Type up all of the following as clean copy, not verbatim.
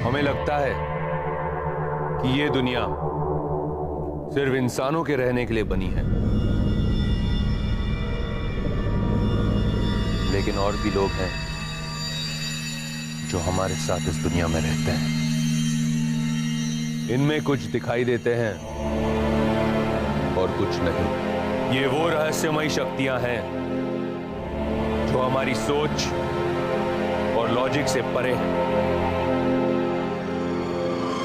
हमें लगता है कि ये दुनिया सिर्फ इंसानों के रहने के लिए बनी है, लेकिन और भी लोग हैं जो हमारे साथ इस दुनिया में रहते हैं। इनमें कुछ दिखाई देते हैं और कुछ नहीं। ये वो रहस्यमयी शक्तियां हैं जो हमारी सोच और लॉजिक से परे हैं।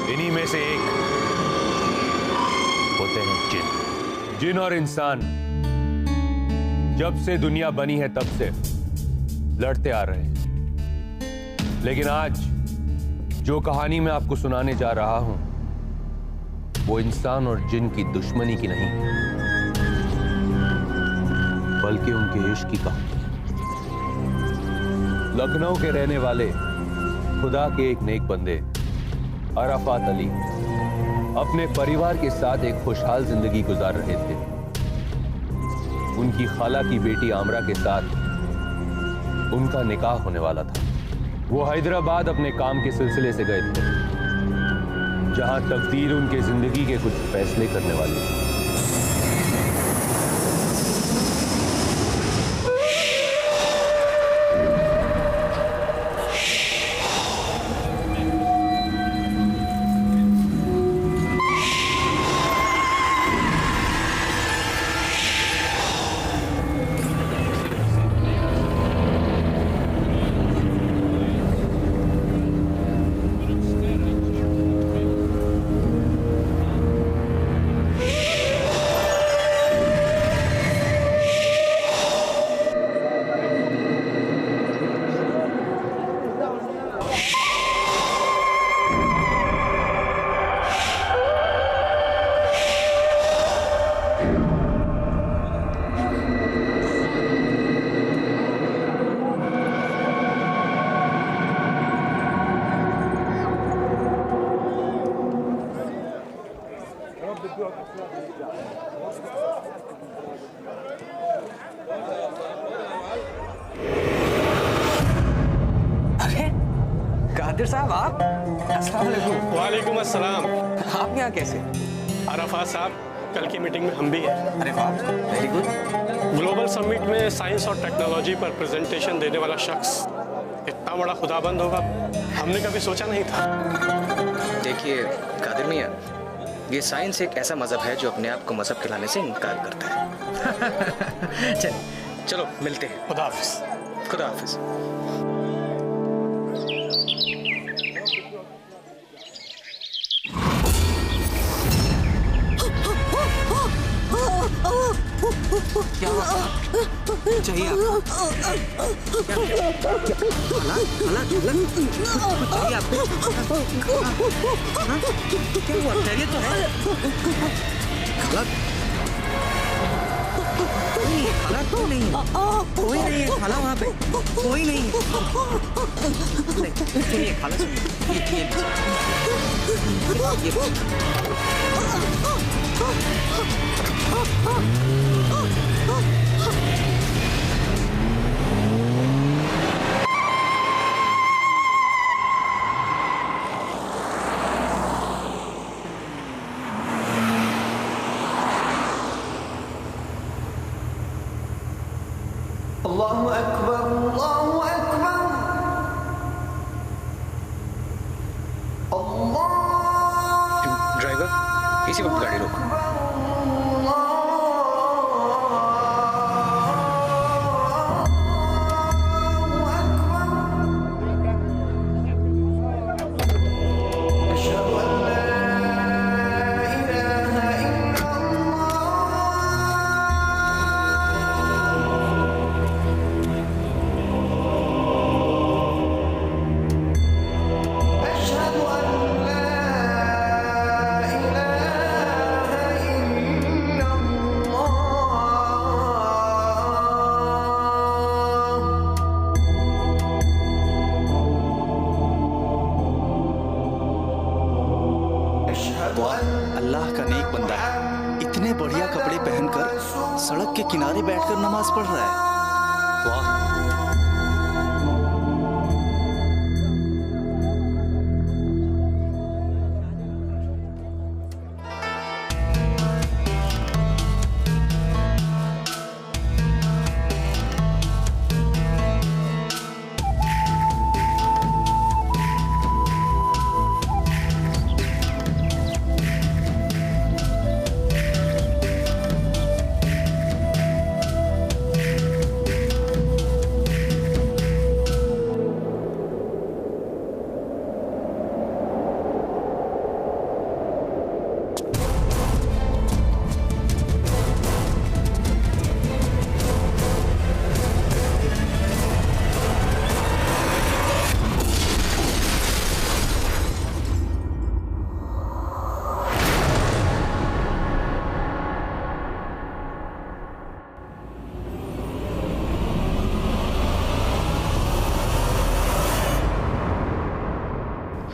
इन्हीं में से एक होते हैं जिन। जिन और इंसान जब से दुनिया बनी है तब से लड़ते आ रहे हैं, लेकिन आज जो कहानी मैं आपको सुनाने जा रहा हूं वो इंसान और जिन की दुश्मनी की नहीं, बल्कि उनके इश्क की कहानी है। लखनऊ के रहने वाले खुदा के एक नेक बंदे अराफात अली अपने परिवार के साथ एक खुशहाल जिंदगी गुजार रहे थे। उनकी खाला की बेटी आमरा के साथ उनका निकाह होने वाला था। वो हैदराबाद अपने काम के सिलसिले से गए थे, जहां तकदीर उनके जिंदगी के कुछ फैसले करने वाली थी। साहब आप? अस्सलाम वालेकुम। वालेकुम अस्सलाम। आप यहाँ कैसे? अराफात साहब, कल की मीटिंग में हम भी हैं। अरे वाह, वेरी गुड। ग्लोबल समिट में साइंस और टेक्नोलॉजी पर प्रेजेंटेशन देने वाला शख्स इतना बड़ा खुदाबंद होगा हमने कभी सोचा नहीं था। देखिए कादिर मियां, ये साइंस एक ऐसा मजहब है जो अपने आप को मजहब कहलाने से इनकार करता है। चलो मिलते हैं। खुदा हाफिज। खुदा हाफिज। क्या चाहिए आपको? चाहिए आपको? क्या हुआ? खैरियत तो है? खाला क्यों नहीं? कोई नहीं है खाला वहाँ पे, कोई नहीं है। सुनिए खाला, सुनिए अल्लाहु अकबर, अल्लाहु अकबर, अल्लाह। ड्राइवर इसी वक्त गाड़ी रोको। अल्लाह का नेक बंदा है, इतने बढ़िया कपड़े पहनकर सड़क के किनारे बैठकर नमाज पढ़ रहा है। वाह।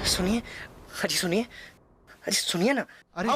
सुनिए, अजी सुनिए, अजी सुनिए ना। अरे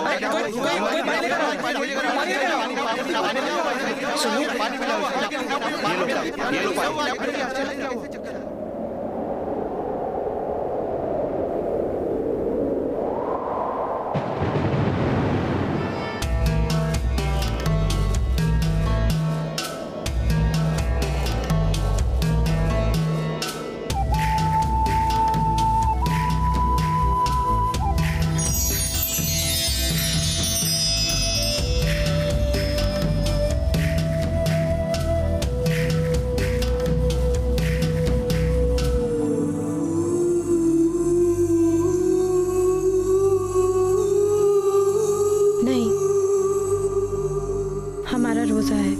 हमारा रोजा है।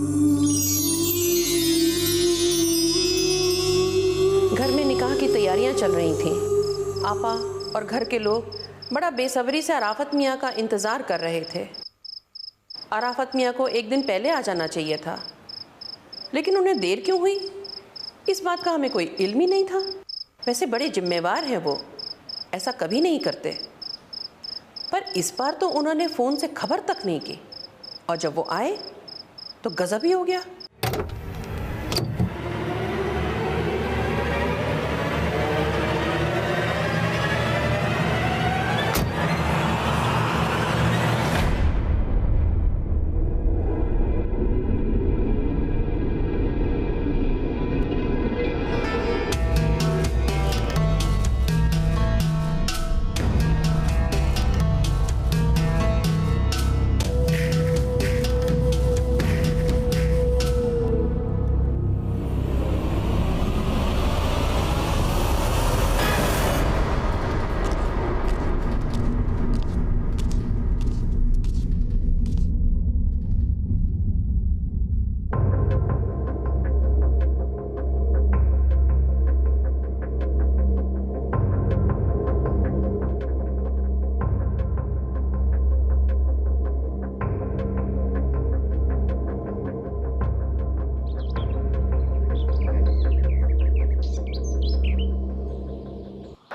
घर में निकाह की तैयारियां चल रही थीं। आपा और घर के लोग बड़ा बेसब्री से अराफत मियाँ का इंतज़ार कर रहे थे। अराफत मियाँ को एक दिन पहले आ जाना चाहिए था, लेकिन उन्हें देर क्यों हुई, इस बात का हमें कोई इल्म ही नहीं था। वैसे बड़े जिम्मेवार हैं वो, ऐसा कभी नहीं करते, पर इस बार तो उन्होंने फ़ोन से खबर तक नहीं की, और जब वो आए तो गजब ही हो गया।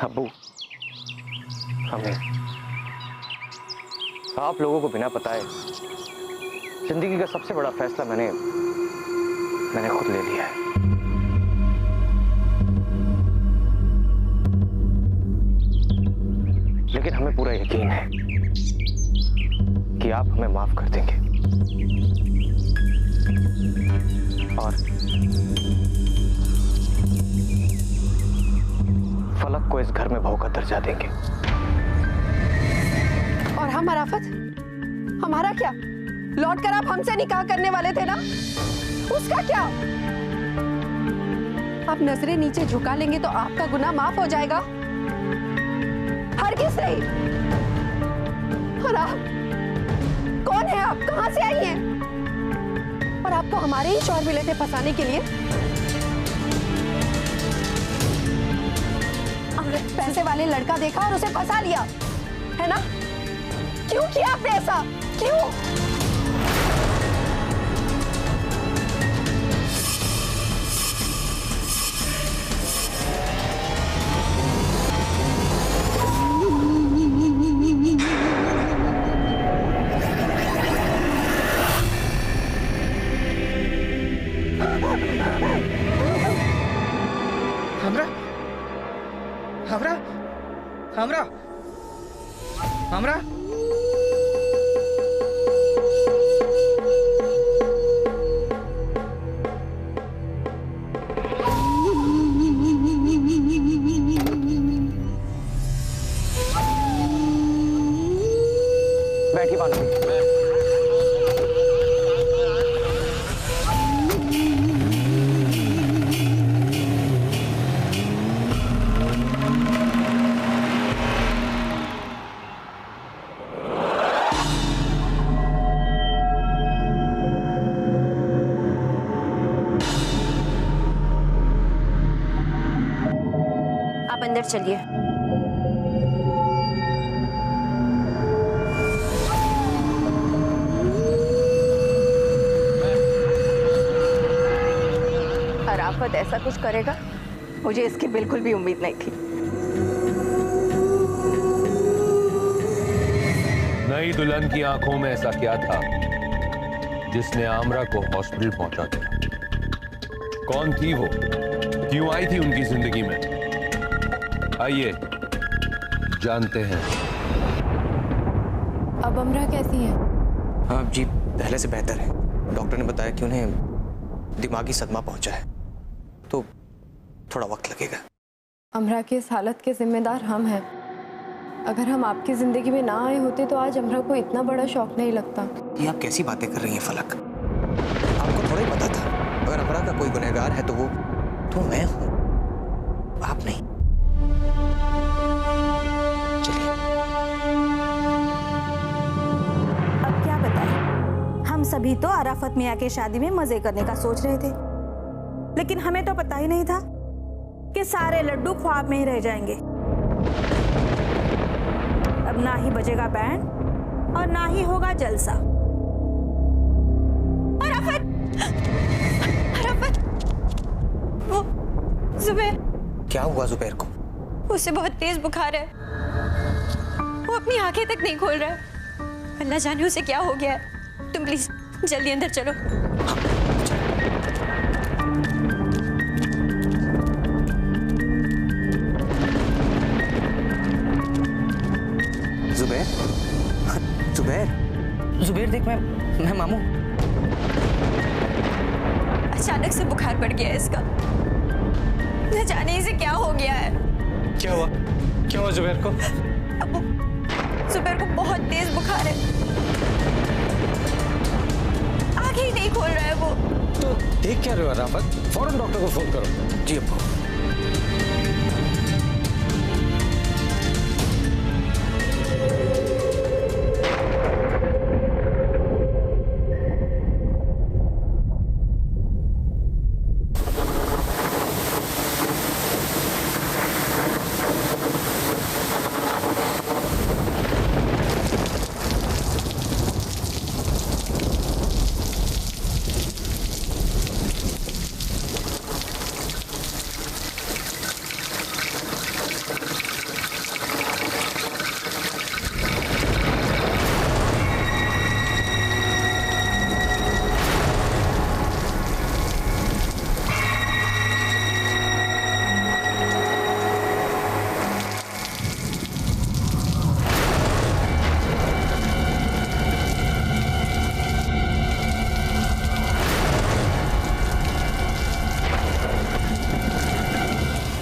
अब्बू, हमें आप लोगों को बिना बताए जिंदगी का सबसे बड़ा फैसला मैंने खुद ले लिया है। लेकिन हमें पूरा यकीन है कि आप हमें माफ कर देंगे और फलक को इस घर में बहू का दर्जा देंगे। और हम अराफत, हमारा क्या? लौटकर आप हमसे निकाह करने वाले थे ना, उसका क्या? आप नजरें नीचे झुका लेंगे तो आपका गुनाह माफ हो जाएगा? हरगिज़ नहीं। और आप कौन है? आप कहां से आई हैं? और आपको हमारे ही शौहर मिले थे फंसाने के लिए? पैसे वाले लड़का देखा और उसे फंसा लिया, है ना? क्यों किया आपने ऐसा? क्यों? हमरा हमरा हमरा हमरा बैठी बात अंदर चलिए। अराफत ऐसा कुछ करेगा, मुझे इसकी बिल्कुल भी उम्मीद नहीं थी। दुल्हन की आंखों में ऐसा क्या था जिसने आमरा को हॉस्पिटल पहुंचा दिया? कौन थी वो? क्यों आई थी उनकी जिंदगी में? आइए जानते हैं। अब अमरा कैसी है? हाँ जी, पहले से बेहतर है। डॉक्टर ने बताया कि उन्हें दिमागी सदमा पहुंचा है, तो थोड़ा वक्त लगेगा। अमरा की इस हालत के जिम्मेदार हम हैं। अगर हम आपकी जिंदगी में ना आए होते तो आज अमरा को इतना बड़ा शौक नहीं लगता। ये आप कैसी बातें कर रही हैं फलक? आपको थोड़ा ही पता था अगर अमरा का कोई गुनहगार है तो मैं हूं, आप नहीं। चलिए। अब क्या बताएं? हम सभी तो आराफत मियाँ के शादी में मजे करने का सोच रहे थे, लेकिन हमें तो पता ही नहीं था कि सारे लड्डू ख्वाब में ही रह जाएंगे। अब ना ही बजेगा बैंड और ना ही होगा जलसा। आराफत! आराफत! वो जुबैर! क्या हुआ जुबैर को? उसे बहुत तेज बुखार है। वो अपनी आंखें तक नहीं खोल रहा है। अल्लाह जाने उसे क्या हो गया है। तुम प्लीज जल्दी अंदर चलो। जुबैर, जुबैर, जुबैर देख, मैं मामू। अचानक से बुखार बढ़ गया है इसका। न जाने इसे क्या हो गया है। क्या हुआ जुबैर को? अब जुबैर को बहुत तेज बुखार है। आंखें ही नहीं खोल रहा है वो। तो देख क्या रहे हो आराफत? फौरन डॉक्टर को फोन करो। जी अब्बू।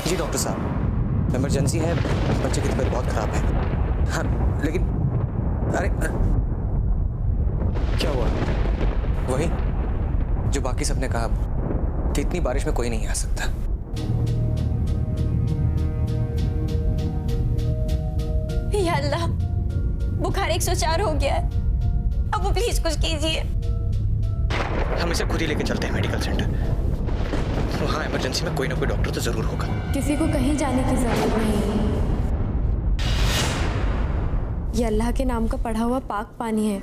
जी डॉक्टर साहब, इमरजेंसी है, बच्चे की तबीयत बहुत खराब है। हाँ लेकिन अरे क्या हुआ? वही जो बाकी सबने कहा कि इतनी बारिश में कोई नहीं आ सकता। या अल्लाह, बुखार 104 हो गया है। अब वो प्लीज कुछ कीजिए। हम इसे खुद ही लेके चलते हैं मेडिकल सेंटर। वहाँ इमरजेंसी में कोई ना कोई डॉक्टर तो जरूर होगा। किसी को कहीं जाने की जरूरत नहीं। ये अल्लाह के नाम का पढ़ा हुआ पाक पानी है।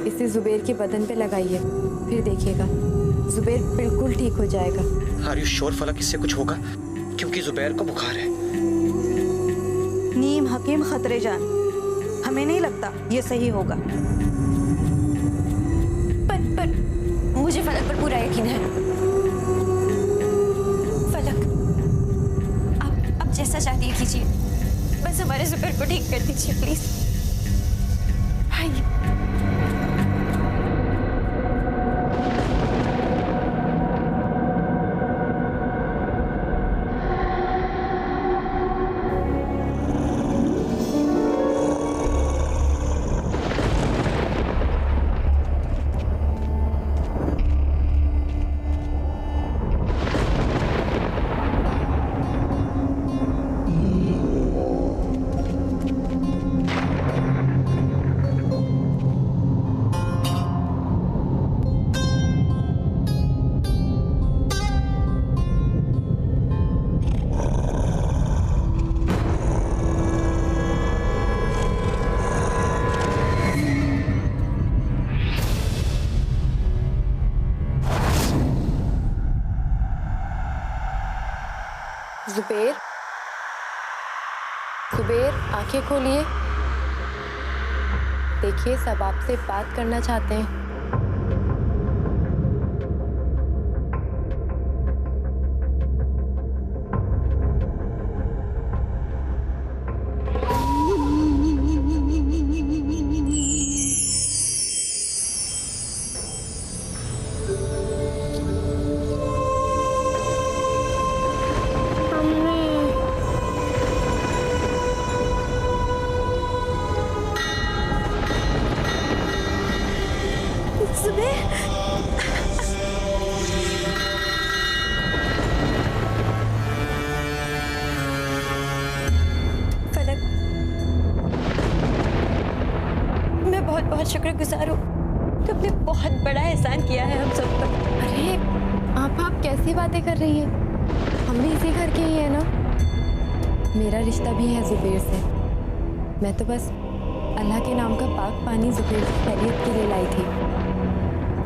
इसे जुबैर के बदन पे लगाइए, फिर देखिएगा जुबैर बिल्कुल ठीक हो जाएगा। आर यू श्योर फलक इससे कुछ होगा? क्योंकि जुबैर को बुखार है। नीम हकीम खतरे जान, हमें नहीं लगता ये सही होगा। पर मुझे फलक पर पूरा यकीन है। फलक, आप जैसा चाहती है कीजिए, बस हमारे जुबैर को ठीक कर दीजिए प्लीज। आइए। जुबैर, जुबैर आंखें खोलिए। देखिए, सब आपसे बात करना चाहते हैं। बहुत शुक्रगुजार हूँ। तुमने बहुत बड़ा एहसान किया है हम सब पर। अरे आप कैसी बातें कर रही हैं? हम भी इसी घर के ही हैं ना। मेरा रिश्ता भी है जुबैर से। मैं तो बस अल्लाह के नाम का पाक पानी जुबैर की खैरियत के लिए लाई थी।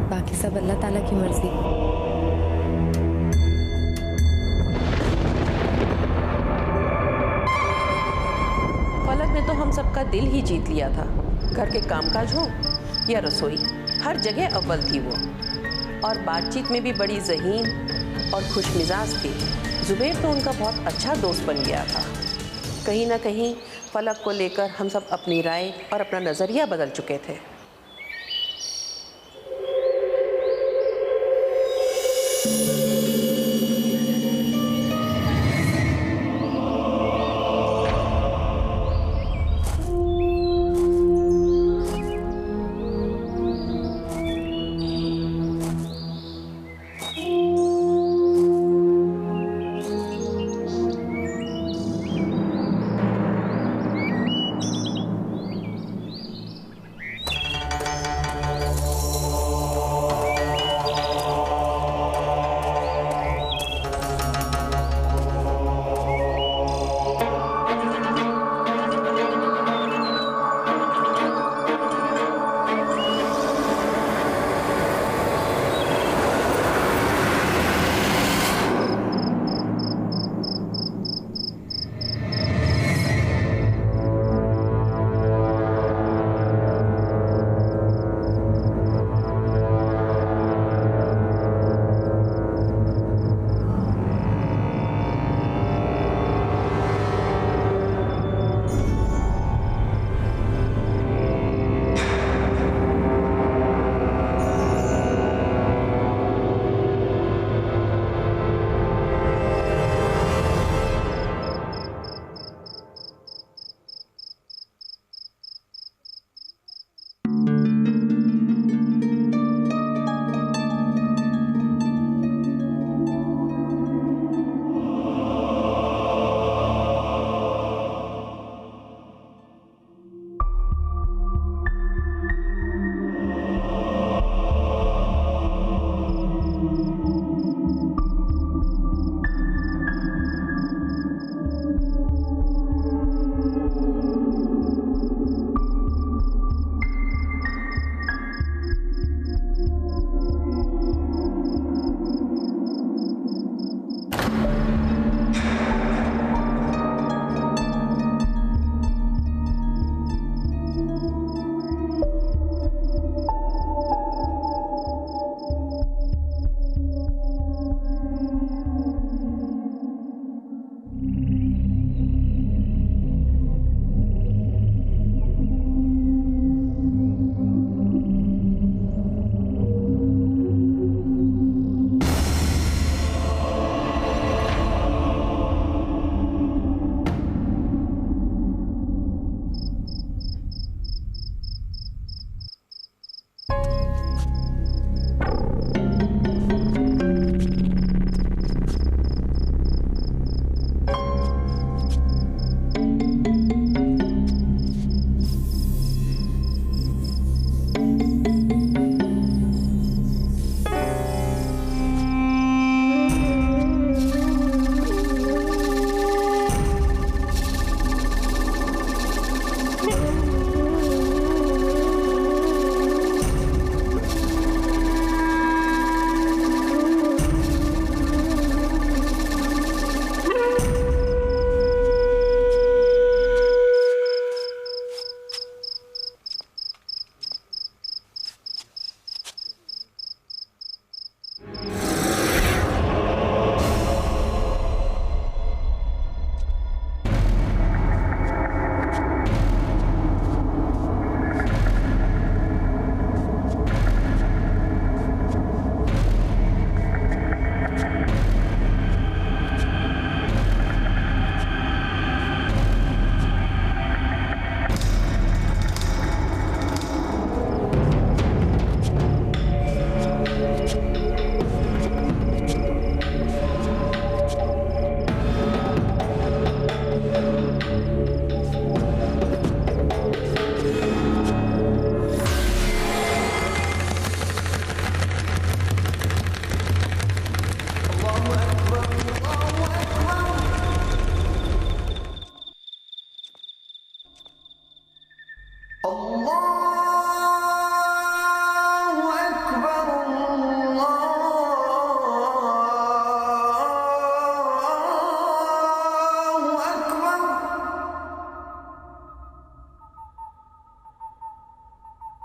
बाकी सब अल्लाह ताला की मर्जी। फलक ने तो हम सबका दिल ही जीत लिया था। घर के कामकाज हो या रसोई, हर जगह अव्वल थी वो। और बातचीत में भी बड़ी ज़हीन और खुश मिजाज थी। जुबैर तो उनका बहुत अच्छा दोस्त बन गया था। कहीं ना कहीं फलक को लेकर हम सब अपनी राय और अपना नज़रिया बदल चुके थे।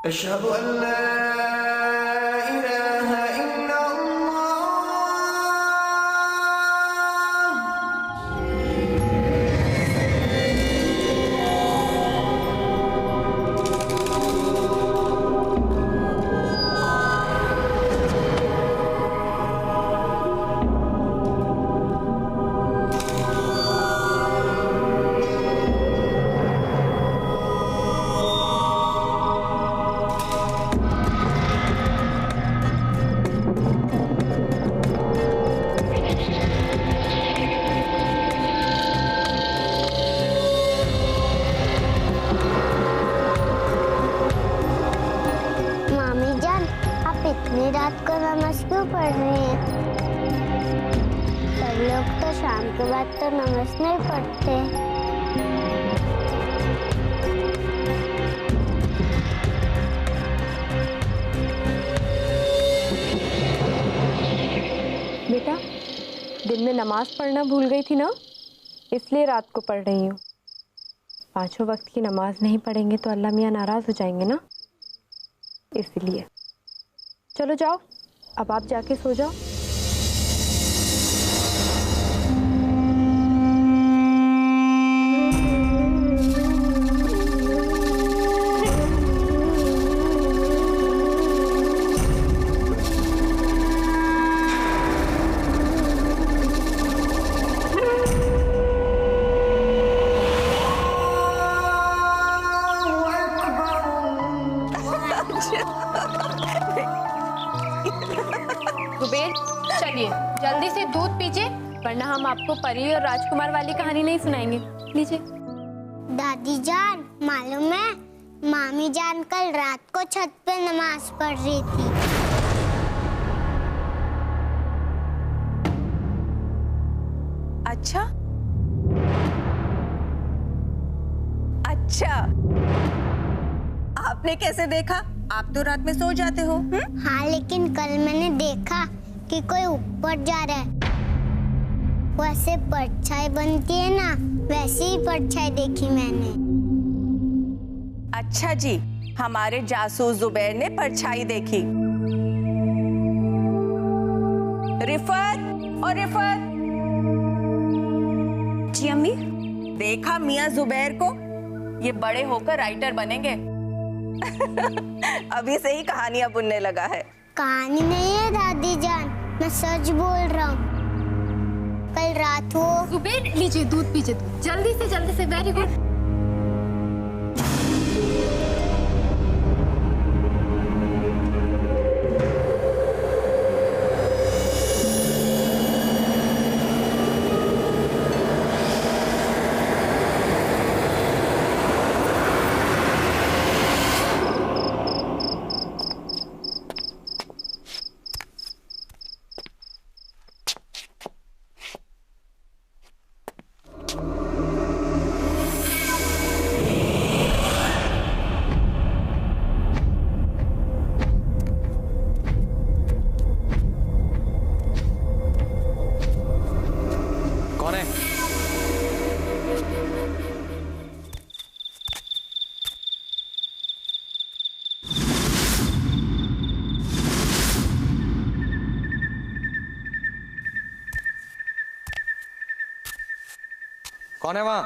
अशहदु अल्ला इलाहा इल्लल्लाह। इतनी रात को नमाज क्यों पढ़ रही हैं? सब लोग तो शाम के बाद तो नमाज नहीं पढ़ते। बेटा, दिन में नमाज पढ़ना भूल गई थी ना, इसलिए रात को पढ़ रही हूँ। 5 वक्त की नमाज नहीं पढ़ेंगे तो अल्लाह मियाँ नाराज हो जाएंगे ना, इसलिए। चलो जाओ, अब आप जाके सो जाओ। जुबेर, चलिए जल्दी से दूध पीजिए, वरना हम आपको परी और राजकुमार वाली कहानी नहीं सुनाएंगे। लीजिए। दादी जान, मालूम है मामी जान कल रात को छत पे नमाज पढ़ रही थी। अच्छा अच्छा, आपने कैसे देखा? आप तो रात में सो जाते हो। हाँ, लेकिन कल मैंने देखा कि कोई ऊपर जा रहा है। वैसे परछाई बनती है ना, वैसी ही परछाई देखी मैंने। अच्छा जी, हमारे जासूस जुबैर ने परछाई देखी। रिफत और रिफत। जी अम्मी। देखा मियाँ जुबैर को? ये बड़े होकर राइटर बनेंगे। अभी से ही कहानियां बुनने लगा है। कहानी नहीं है दादी जान, मैं सच बोल रहा हूँ। कल रात वो जुबेर, लीजिए दूध पीजिए, जल्दी से। Very good. कौन है वहां?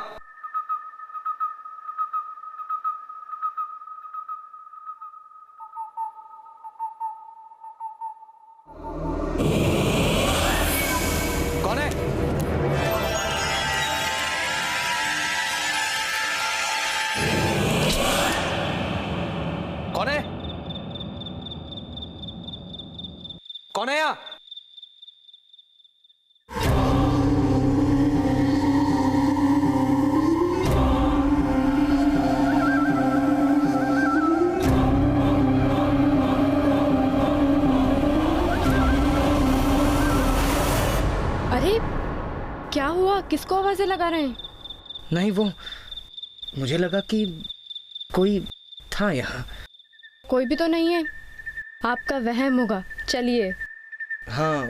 कौन है? कौन है? कौन है यहाँ? अरे क्या हुआ? किसको आवाजें लगा रहे हैं? नहीं, वो मुझे लगा कि कोई था यहाँ। कोई भी तो नहीं है, आपका वहम होगा। चलिए। हाँ,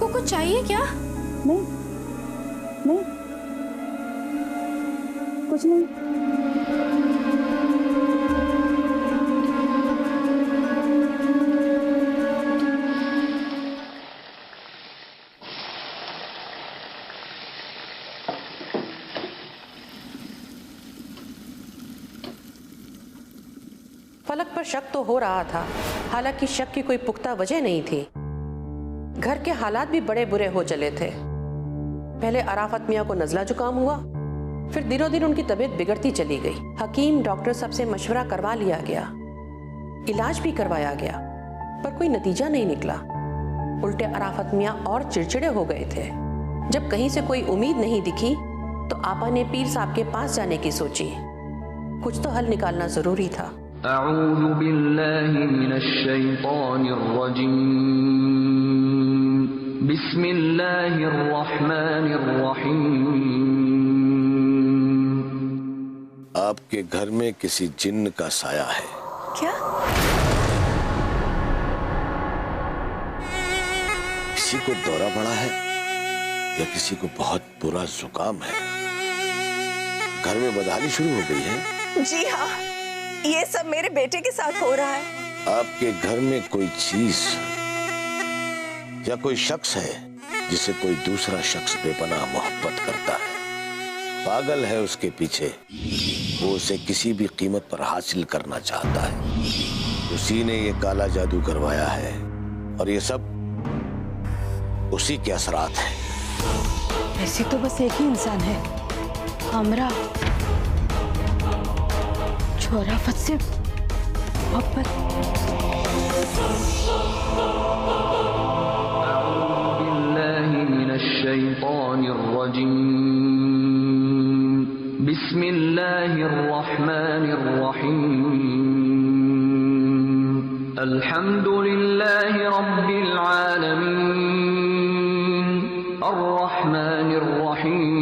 आपको कुछ चाहिए क्या? नहीं नहीं, कुछ नहीं। फलक पर शक तो हो रहा था, हालांकि शक की कोई पुख्ता वजह नहीं थी। घर के हालात भी बड़े बुरे हो चले थे। पहले अराफत मियाँ को नज़ला जुकाम हुआ, फिर दिनों दिन उनकी तबीयत बिगड़ती चली गई। हकीम डॉक्टर सबसे मशवरा करवा लिया गया, इलाज भी करवाया गया, पर कोई नतीजा नहीं निकला। उल्टे अराफत मियाँ और चिड़चिड़े हो गए थे। जब कहीं से कोई उम्मीद नहीं दिखी तो आपा ने पीर साहब के पास जाने की सोची। कुछ तो हल निकालना जरूरी था। अऊज़ु बिल्लाहि मिनश शैतानिर रजीम। बिस्मिल्लाहिर रहमानिर रहीम। आपके घर में किसी जिन्न का साया है। क्या? किसी को दौरा पड़ा है या किसी को बहुत बुरा जुकाम है। घर में बदहाली शुरू हो गई है। जी हाँ, ये सब मेरे बेटे के साथ हो रहा है। आपके घर में कोई चीज या कोई शख्स है जिसे कोई दूसरा शख्स बेपनाह मोहब्बत करता है, पागल है उसके पीछे, वो उसे किसी भी कीमत पर हासिल करना चाहता है। उसी ने ये काला जादू करवाया है और ये सब उसी के असरात हैं। ऐसी तो बस एक ही इंसान है, हमरा, जो अराफत से मोहब्बत। बिस्मिल्लाहिर रहमानिर रहीम। अल्हम्दुलिल्लाहि रब्बिल आलमीन। अर्रहमानिर रहीम।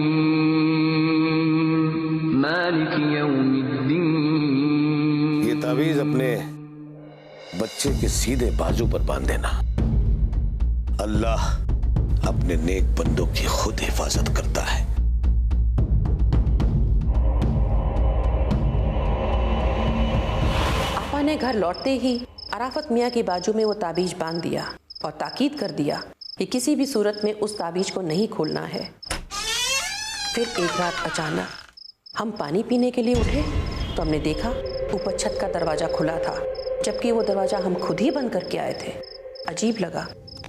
मालिक यौमिद्दीन। ये तावीज अपने बच्चे के सीधे बाजू पर बांध देना। अल्लाह अपने नेक बंदों की खुद हिफाजत करता है। आपा ने घर लौटते ही अराफत मियाँ की बाजू में वो ताबीज बांध दिया और ताकीद कर दिया कि किसी भी सूरत में उस ताबीज को नहीं खोलना है। फिर एक रात अचानक हम पानी पीने के लिए उठे तो हमने देखा ऊपर छत का दरवाजा खुला था, जबकि वो दरवाजा हम खुद ही बंद करके आए थे। अजीब लगा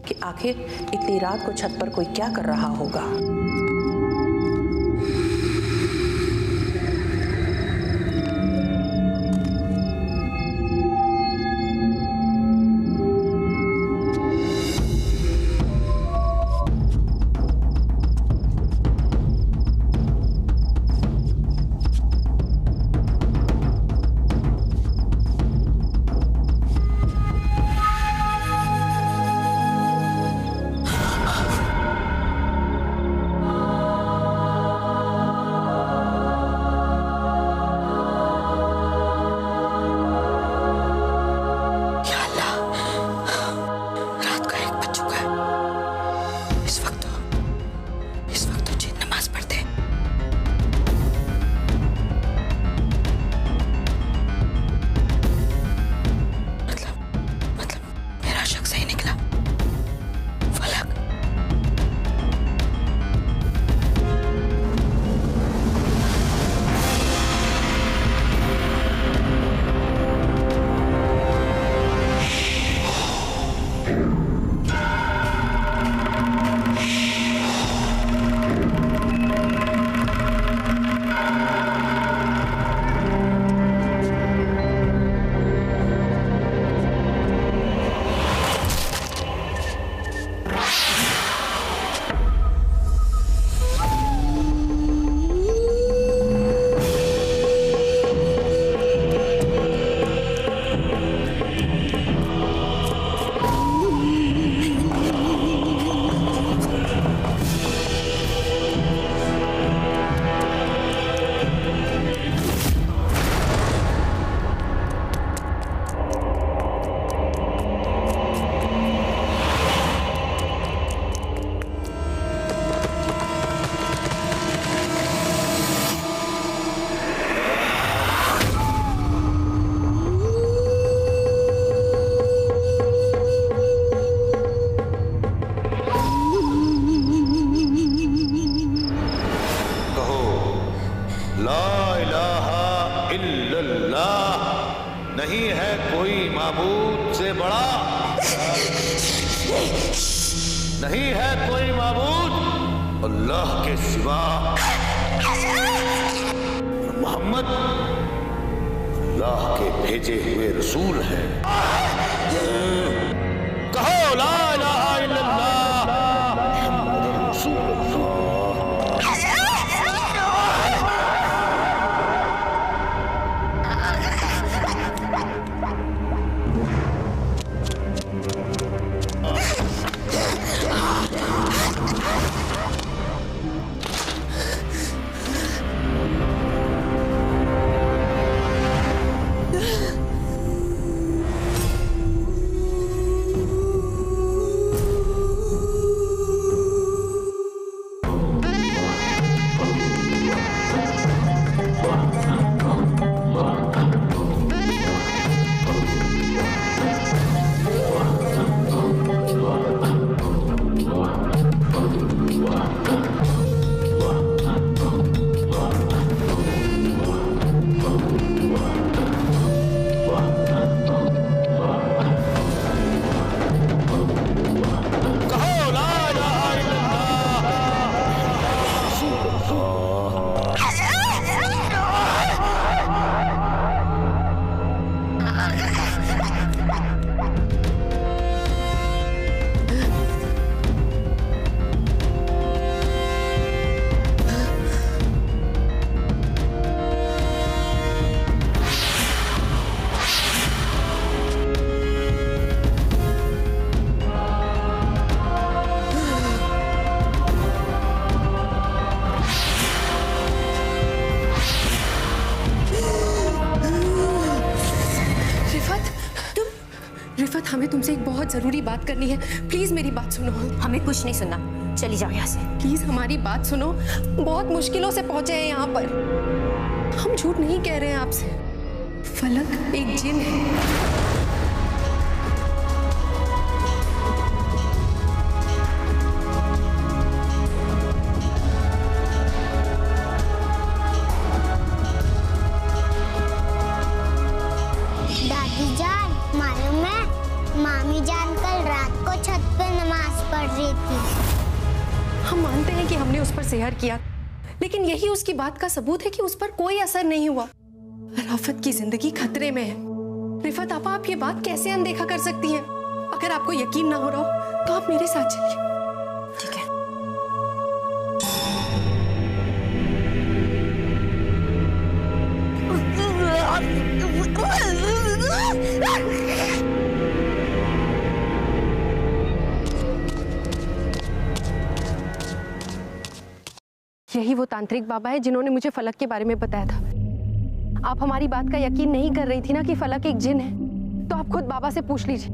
कि आखिर इतनी रात को छत पर कोई क्या कर रहा होगा। माबूद से बड़ा नहीं है कोई माबूद अल्लाह के सिवा। मोहम्मद अल्लाह के भेजे हुए रसूल हैं। कहो ला इलाहा इल्लल्लाह मुहम्मदुर रसूलुल्लाह। रिफत, हमें तुमसे एक बहुत जरूरी बात करनी है। प्लीज मेरी बात सुनो। हमें कुछ नहीं सुनना, चली जाओ यहाँ से। प्लीज हमारी बात सुनो। बहुत मुश्किलों से पहुंचे हैं यहाँ पर। हम झूठ नहीं कह रहे हैं आपसे। फलक एक जिन है। मामी जान कल रात को छत पे नमाज पढ़ रही थी। हम मानते हैं कि हमने उस पर सेहर किया, लेकिन यही उसकी बात का सबूत है कि उस पर कोई असर नहीं हुआ। राफत की जिंदगी खतरे में है। रिफत आपा, आप ये बात कैसे अनदेखा कर सकती हैं? अगर आपको यकीन ना हो रहा हो तो आप मेरे साथ चलिए। ठीक है। यही वो तांत्रिक बाबा है जिन्होंने मुझे फलक के बारे में बताया था। आप हमारी बात का यकीन नहीं कर रही थी ना कि फलक एक जिन है, तो आप खुद बाबा से पूछ लीजिए।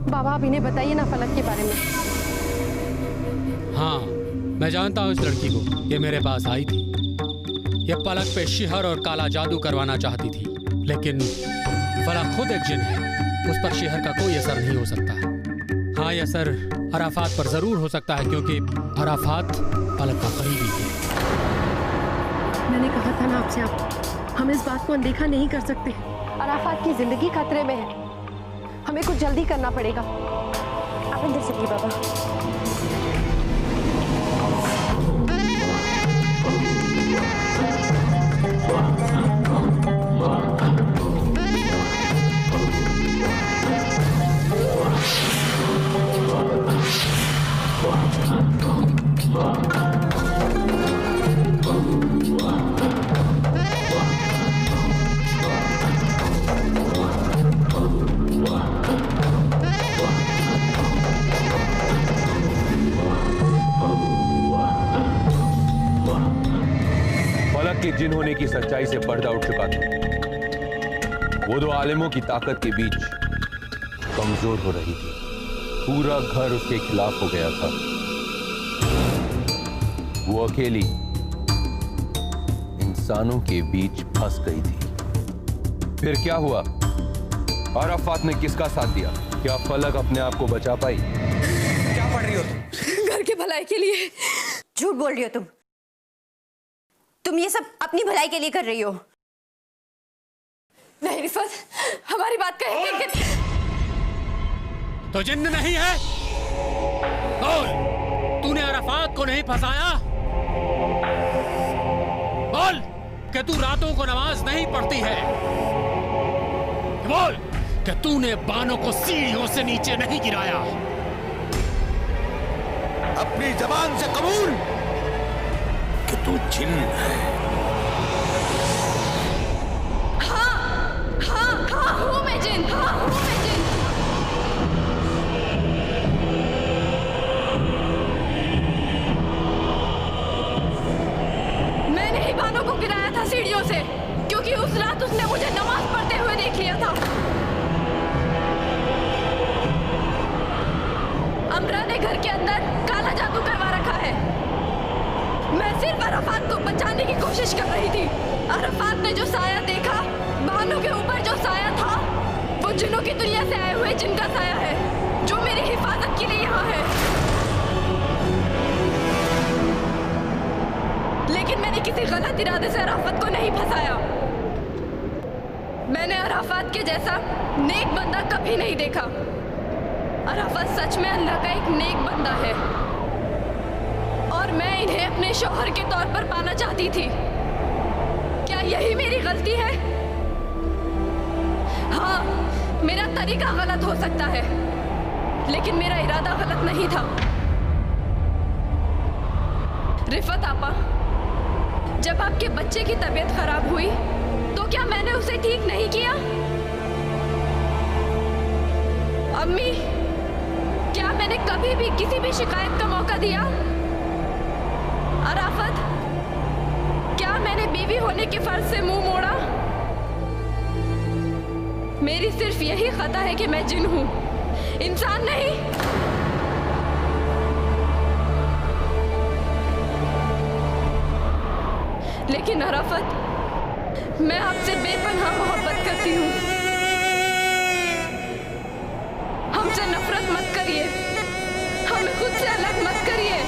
बाबा, आप इन्हें बताइए ना फलक के बारे में। हाँ, मैं जानता हूँ इस लड़की को। ये मेरे पास आई थी। ये पलक पे शिहर और काला जादू करवाना चाहती थी, लेकिन फलक खुद एक जिन है। उस पर शिहर का कोई असर नहीं हो सकता। हाँ, ये असर अराफात पर जरूर हो सकता है, क्योंकि अराफात फलक का करीबी है। मैंने कहा था ना आपसे, आप हम इस बात को अनदेखा नहीं कर सकते। अराफात की जिंदगी खतरे में है। हमें कुछ जल्दी करना पड़ेगा। आप अंदर चलिए बाबा। के जिन होने की सच्चाई से पर्दा उठ चुका था। वो दो आलिमों की ताकत के बीच कमजोर हो रही थी। पूरा घर उसके खिलाफ हो गया था। वो अकेली इंसानों के बीच फंस गई थी। फिर क्या हुआ? अराफात ने किसका साथ दिया? क्या फलक अपने आप को बचा पाई? क्या पढ़ रही हो तुम? घर के भलाई के लिए। झूठ बोल रही हो तुम ये सब अपनी भलाई के लिए कर रही हो। नहीं रिफत, हमारी बात का यकीन कर। तो जिन्न नहीं है? बोल, तूने अराफात को नहीं फंसाया? बोल कि तू रातों को नमाज नहीं पढ़ती है? बोल कि तूने बानों को सीढ़ियों से नीचे नहीं गिराया? अपनी जबान से कबूल कि तू जिन्न है। हाँ हूँ मैं जिन, हाँ हूँ मैं जिन। मैंने ही बानों को गिराया था सीढ़ियों से, क्योंकि उस रात उसने मुझे नमाज पढ़ते हुए देख लिया था। अमरा ने घर के अंदर काला जादू करवा रखा है। मैं सिर्फ अराफात को बचाने की कोशिश कर रही थी। अराफात ने जो साया देखा, बानों के ऊपर जो साया था, वो जिन्नों की दुनिया से आए हुए जिन का साया है, जो मेरी हिफाजत के लिए यहाँ है। लेकिन मैंने किसी गलत इरादे से अराफात को नहीं फंसाया। मैंने अराफात के जैसा नेक बंदा कभी नहीं देखा। अराफात सच में अल्लाह का एक नेक बंदा है और मैं इन्हें अपने शौहर के तौर पर पाना चाहती थी। क्या यही मेरी गलती है? हाँ, मेरा तरीका गलत हो सकता है, लेकिन मेरा इरादा गलत नहीं था। रिफत आपा, जब आपके बच्चे की तबीयत खराब हुई तो क्या मैंने उसे ठीक नहीं किया? अम्मी, क्या मैंने कभी भी किसी भी शिकायत का मौका दिया? अराफत, क्या मैंने बीवी होने के फर्ज से मुंह मोड़ा? मेरी सिर्फ यही खता है कि मैं जिन हूं, इंसान नहीं। लेकिन अराफत, मैं आपसे बेपनाह मोहब्बत करती हूँ। हमसे नफरत मत करिए, हमें खुद से अलग मत करिए।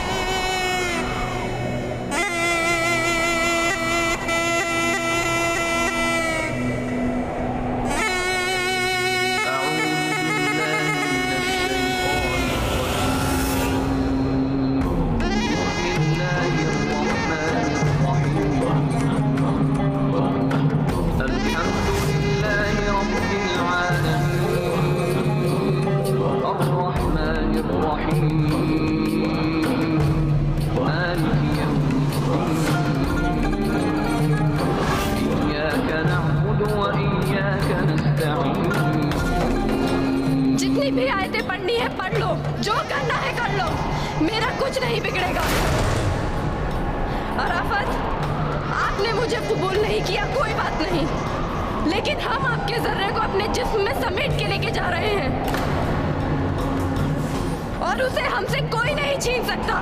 जितनी भी आयतें पढ़नी है पढ़ लो, जो करना है कर लो, मेरा कुछ नहीं बिगड़ेगा। अराफत, आपने मुझे कबूल नहीं किया, कोई बात नहीं, लेकिन हम आपके जर्रे को अपने जिस्म में समेट के लेके जा रहे हैं और उसे हमसे कोई नहीं छीन सकता,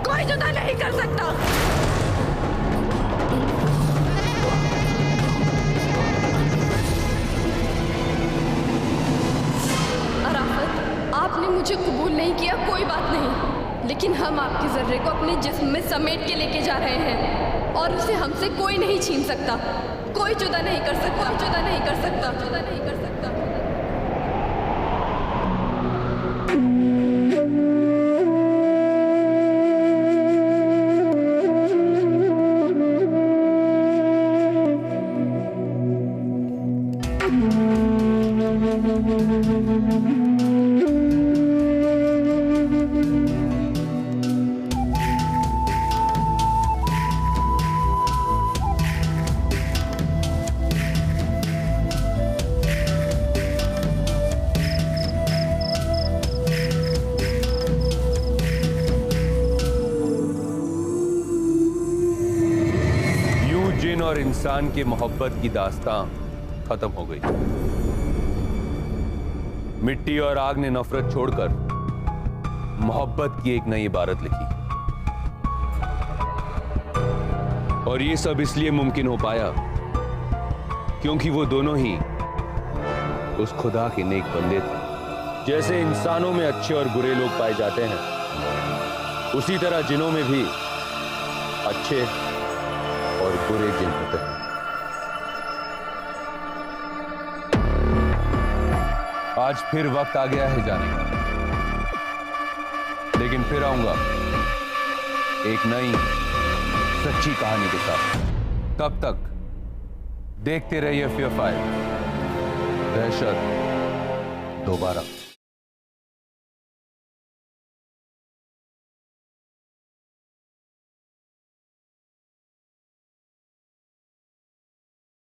कोई जुदा नहीं कर सकता। आपने मुझे कबूल नहीं किया, कोई बात नहीं, लेकिन हम आपके जर्रे को अपने जिस्म में समेट के लेके जा रहे हैं और उसे हमसे कोई नहीं छीन सकता, कोई जुदा नहीं कर सकता, जुदा नहीं कर सकता, जुदा नहीं कर सकता। और इंसान की मोहब्बत की दास्तां खत्म हो गई। मिट्टी और आग ने नफरत छोड़कर मोहब्बत की एक नई इबारत लिखी और ये सब इसलिए मुमकिन हो पाया क्योंकि वो दोनों ही उस खुदा के नेक बंदे थे। जैसे इंसानों में अच्छे और बुरे लोग पाए जाते हैं, उसी तरह जिनों में भी अच्छे और बुरे जिन होते हैं। आज फिर वक्त आ गया है जाने का, लेकिन फिर आऊंगा एक नई सच्ची कहानी के साथ। तब तक देखते रहिए फियर फाइव, दहशत दोबारा।